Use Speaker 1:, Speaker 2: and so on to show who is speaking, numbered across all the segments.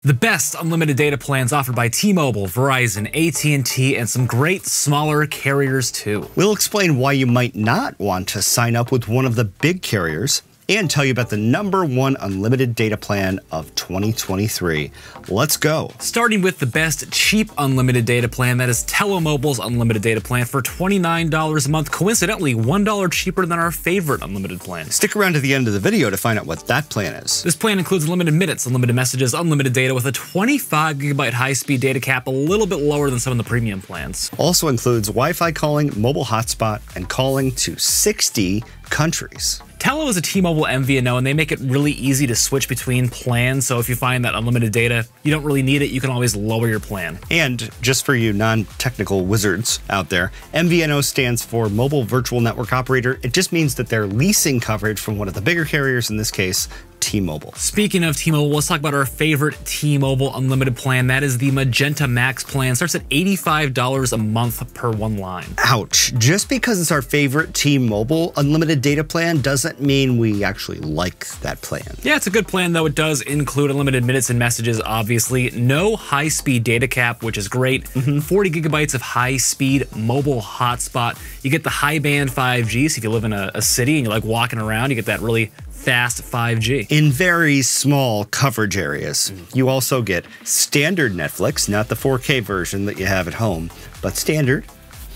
Speaker 1: The best unlimited data plans offered by T-Mobile, Verizon, AT&T, and some great smaller carriers too.
Speaker 2: We'll explain why you might not want to sign up with one of the big carriers and tell you about the #1 unlimited data plan of 2023. Let's go.
Speaker 1: Starting with the best cheap unlimited data plan, that is Tello Mobile's unlimited data plan for $29 a month. Coincidentally, $1 cheaper than our favorite unlimited plan.
Speaker 2: Stick around to the end of the video to find out what that plan is.
Speaker 1: This plan includes unlimited minutes, unlimited messages, unlimited data with a 25 gigabyte high-speed data cap, a little bit lower than some of the premium plans.
Speaker 2: Also includes Wi-Fi calling, mobile hotspot, and calling to 60 countries.
Speaker 1: Tello is a T-Mobile MVNO, and they make it really easy to switch between plans, so if you find that unlimited data, you don't really need it, you can always lower your plan.
Speaker 2: And just for you non-technical wizards out there, MVNO stands for Mobile Virtual Network Operator. It just means that they're leasing coverage from one of the bigger carriers, in this case, T-Mobile.
Speaker 1: Speaking of T-Mobile, let's talk about our favorite T-Mobile unlimited plan. That is the Magenta Max plan. Starts at $85 a month per one line.
Speaker 2: Ouch. Just because it's our favorite T-Mobile unlimited data plan doesn't mean we actually like that plan.
Speaker 1: Yeah, it's a good plan, though. It does include unlimited minutes and messages, obviously. No high-speed data cap, which is great. 40 gigabytes of high-speed mobile hotspot. You get the high-band 5G, so if you live in a city and you're like walking around, you get that really fast 5G.
Speaker 2: In very small coverage areas. You also get standard Netflix, not the 4K version that you have at home, but standard.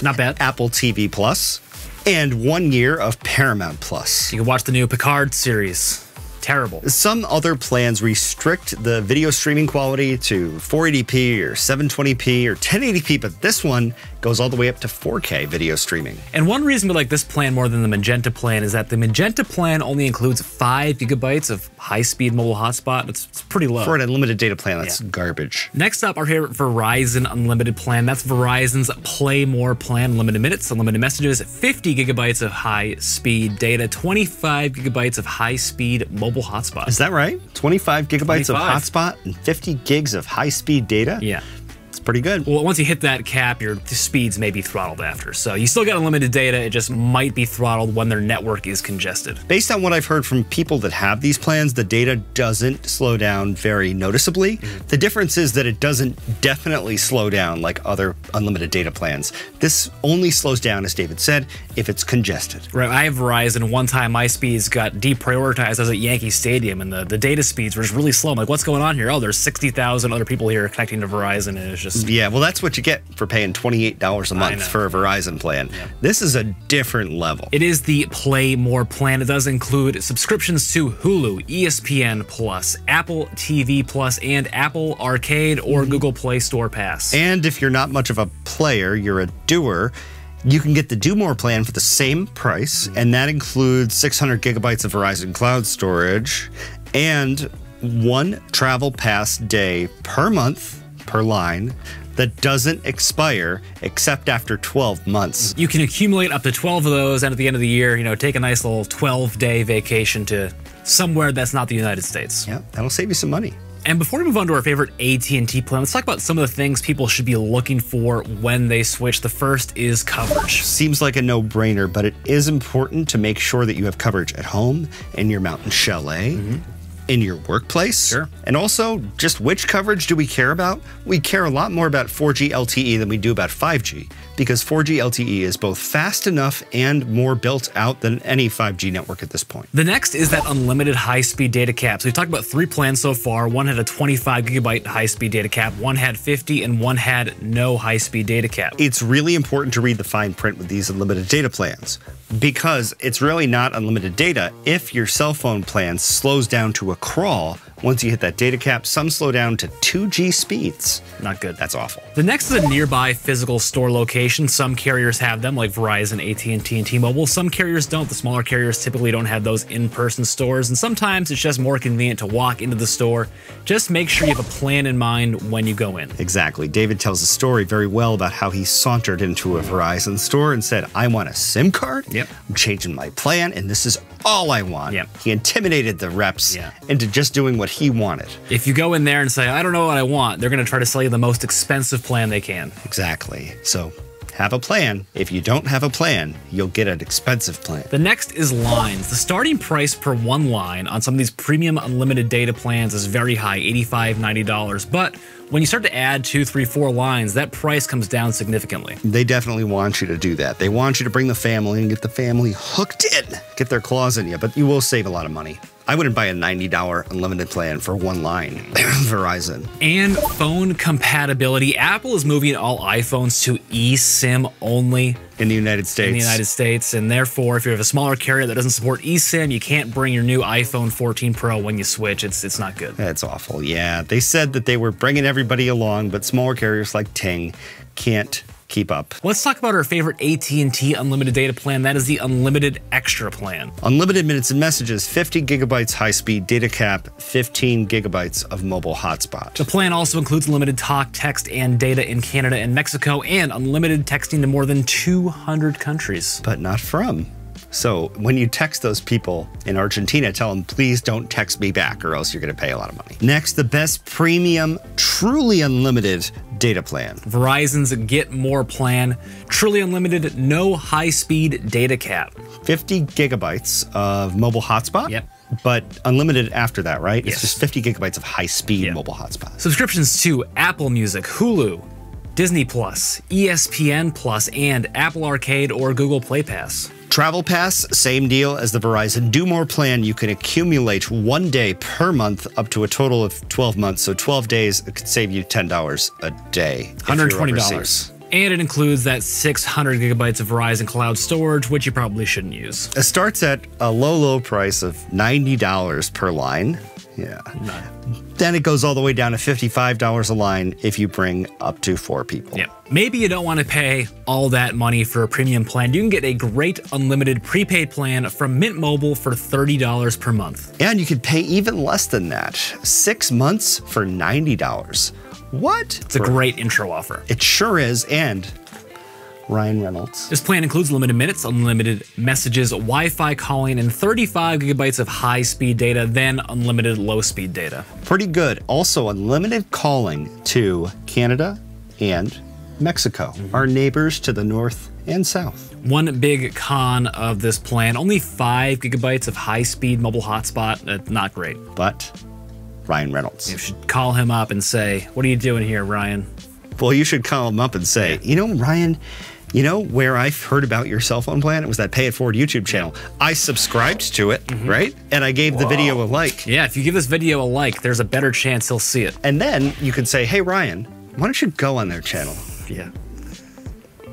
Speaker 1: Not bad.
Speaker 2: Apple TV Plus, and 1 year of Paramount Plus.
Speaker 1: You can watch the new Picard series. Terrible.
Speaker 2: Some other plans restrict the video streaming quality to 480p or 720p or 1080p, but this one goes all the way up to 4K video streaming.
Speaker 1: And one reason we like this plan more than the Magenta plan is that the Magenta plan only includes 5 gigabytes of high-speed mobile hotspot. It's pretty low.
Speaker 2: For an unlimited data plan, that's garbage.
Speaker 1: Next up, our favorite Verizon unlimited plan. That's Verizon's Play More plan. Unlimited minutes, unlimited messages, 50 gigabytes of high-speed data, 25 gigabytes of high-speed mobile hotspot.
Speaker 2: Is that right? 25 gigabytes of hotspot and 50 gigs of high-speed data?
Speaker 1: Yeah.
Speaker 2: It's pretty good.
Speaker 1: Well, once you hit that cap, your speeds may be throttled after. So you still got unlimited data, it just might be throttled when their network is congested.
Speaker 2: Based on what I've heard from people that have these plans, the data doesn't slow down very noticeably. The difference is that it doesn't definitely slow down like other unlimited data plans. This only slows down, as David said, if it's congested.
Speaker 1: Right, I have Verizon. One time my speeds got deprioritized. I was at Yankee Stadium and the data speeds were just really slow. I'm like, what's going on here? Oh, there's 60,000 other people here connecting to Verizon, and it's just...
Speaker 2: Yeah, well, that's what you get for paying $28 a month for a Verizon plan.
Speaker 1: Yeah.
Speaker 2: This is a different level.
Speaker 1: It is the Play More plan. It does include subscriptions to Hulu, ESPN Plus, Apple TV Plus, and Apple Arcade or Google Play Store Pass.
Speaker 2: And if you're not much of a player, you're a doer, you can get the Do More plan for the same price, and that includes 600 gigabytes of Verizon Cloud storage and 1 travel pass day per month per line that doesn't expire except after 12 months.
Speaker 1: You can accumulate up to 12 of those, and at the end of the year, you know, take a nice little 12-day vacation to somewhere that's not the United States.
Speaker 2: Yeah, that'll save you some money.
Speaker 1: And before we move on to our favorite AT&T plan, let's talk about some of the things people should be looking for when they switch. The first is coverage.
Speaker 2: Seems like a no-brainer, but it is important to make sure that you have coverage at home, in your mountain chalet, in your workplace.
Speaker 1: Sure.
Speaker 2: And also, just which coverage do we care about? We care a lot more about 4G LTE than we do about 5G, because 4G LTE is both fast enough and more built out than any 5G network at this point.
Speaker 1: The next is that unlimited high-speed data cap. So we've talked about 3 plans so far. One had a 25 gigabyte high-speed data cap, one had 50, and one had no high-speed data cap.
Speaker 2: It's really important to read the fine print with these unlimited data plans, because it's really not unlimited data if your cell phone plan slows down to a crawl. Once you hit that data cap, some slow down to 2G speeds.
Speaker 1: Not good.
Speaker 2: That's awful.
Speaker 1: The next is a nearby physical store location. Some carriers have them, like Verizon, AT&T, and T-Mobile. Some carriers don't. The smaller carriers typically don't have those in-person stores, and sometimes it's just more convenient to walk into the store. Just make sure you have a plan in mind when you go in.
Speaker 2: Exactly. David tells a story very well about how he sauntered into a Verizon store and said, I want a SIM card.
Speaker 1: Yep.
Speaker 2: I'm changing my plan, and this is all I want.
Speaker 1: Yep.
Speaker 2: He intimidated the reps into just doing what he wanted.
Speaker 1: If you go in there and say, I don't know what I want, they're going to try to sell you the most expensive plan they can.
Speaker 2: Exactly. So have a plan. If you don't have a plan, you'll get an expensive plan.
Speaker 1: The next is lines. The starting price per one line on some of these premium unlimited data plans is very high, $85, $90. But when you start to add 2, 3, 4 lines, that price comes down significantly.
Speaker 2: They definitely want you to do that. They want you to bring the family and get the family hooked in, get their claws in you, but you will save a lot of money. I wouldn't buy a $90 unlimited plan for one line, Verizon.
Speaker 1: And phone compatibility. Apple is moving all iPhones to eSIM only.
Speaker 2: In the United States.
Speaker 1: In the United States, and therefore, if you have a smaller carrier that doesn't support eSIM, you can't bring your new iPhone 14 Pro when you switch. It's not good.
Speaker 2: That's awful, yeah. They said that they were bringing everybody along, but smaller carriers like Ting can't keep up.
Speaker 1: Let's talk about our favorite AT&T unlimited data plan. That is the Unlimited Extra plan.
Speaker 2: Unlimited minutes and messages, 50 gigabytes high-speed data cap, 15 gigabytes of mobile hotspot.
Speaker 1: The plan also includes unlimited talk, text, and data in Canada and Mexico, and unlimited texting to more than 200 countries.
Speaker 2: But not from. So when you text those people in Argentina, tell them, please don't text me back or else you're going to pay a lot of money. Next, the best premium, truly unlimited data plan.
Speaker 1: Verizon's Get More plan, truly unlimited, no high-speed data cap.
Speaker 2: 50 gigabytes of mobile hotspot.
Speaker 1: Yep.
Speaker 2: But unlimited after that, right?
Speaker 1: Yes.
Speaker 2: It's just 50 gigabytes of high-speed mobile hotspot.
Speaker 1: Subscriptions to Apple Music, Hulu, Disney Plus, ESPN Plus, and Apple Arcade or Google Play Pass.
Speaker 2: Travel Pass, same deal as the Verizon Do More plan. You can accumulate 1 day per month up to a total of 12 months. So 12 days, it could save you $10 a day.
Speaker 1: $120. And it includes that 600 gigabytes of Verizon cloud storage, which you probably shouldn't use.
Speaker 2: It starts at a low price of $90 per line. Yeah. Then it goes all the way down to $55 a line if you bring up to 4 people.
Speaker 1: Yeah. Maybe you don't want to pay all that money for a premium plan. You can get a great unlimited prepaid plan from Mint Mobile for $30 per month.
Speaker 2: And you could pay even less than that. 6 months for $90. What?
Speaker 1: It's a great intro offer.
Speaker 2: It sure is. And Ryan Reynolds.
Speaker 1: This plan includes unlimited minutes, unlimited messages, Wi-Fi calling, and 35 gigabytes of high-speed data, then unlimited low-speed data.
Speaker 2: Pretty good. Also, unlimited calling to Canada and Mexico, our neighbors to the north and south.
Speaker 1: One big con of this plan, only 5 gigabytes of high-speed mobile hotspot. Not great.
Speaker 2: But Ryan Reynolds.
Speaker 1: You should call him up and say, what are you doing here, Ryan?
Speaker 2: Well, you should call him up and say, you know, Ryan, you know where I heard about your cell phone plan? It was that Pay It Forward YouTube channel. I subscribed to it, right? And I gave the video a like.
Speaker 1: Yeah, if you give this video a like, there's a better chance he'll see it.
Speaker 2: And then you could say, hey, Ryan, why don't you go on their channel?
Speaker 1: Yeah.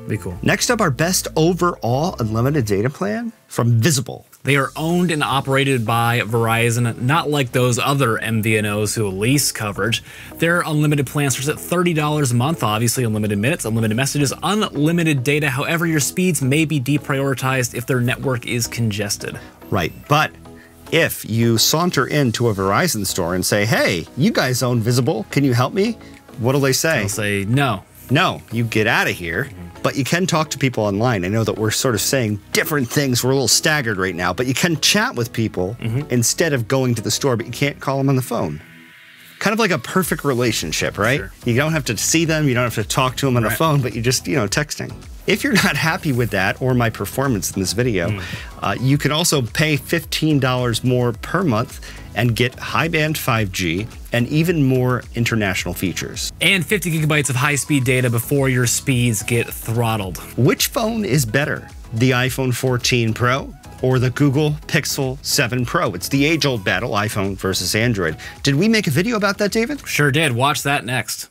Speaker 1: Be cool.
Speaker 2: Next up, our best overall unlimited data plan from Visible.
Speaker 1: They are owned and operated by Verizon, not like those other MVNOs who lease coverage. Their unlimited plan starts at $30 a month, obviously unlimited minutes, unlimited messages, unlimited data. However, your speeds may be deprioritized if their network is congested.
Speaker 2: Right, but if you saunter into a Verizon store and say, hey, you guys own Visible, can you help me? What'll they say?
Speaker 1: They'll say, no.
Speaker 2: No, you get out of here. But you can talk to people online. I know that we're sort of saying different things. We're a little staggered right now, but you can chat with people instead of going to the store, but you can't call them on the phone. Kind of like a perfect relationship, right?
Speaker 1: Sure.
Speaker 2: You don't have to see them. You don't have to talk to them on the phone, but you just, you know, texting. If you're not happy with that or my performance in this video, you can also pay $15 more per month and get high-band 5G and even more international features.
Speaker 1: And 50 gigabytes of high-speed data before your speeds get throttled.
Speaker 2: Which phone is better? The iPhone 14 Pro or the Google Pixel 7 Pro? It's the age-old battle, iPhone versus Android. Did we make a video about that, David?
Speaker 1: Sure did. Watch that next.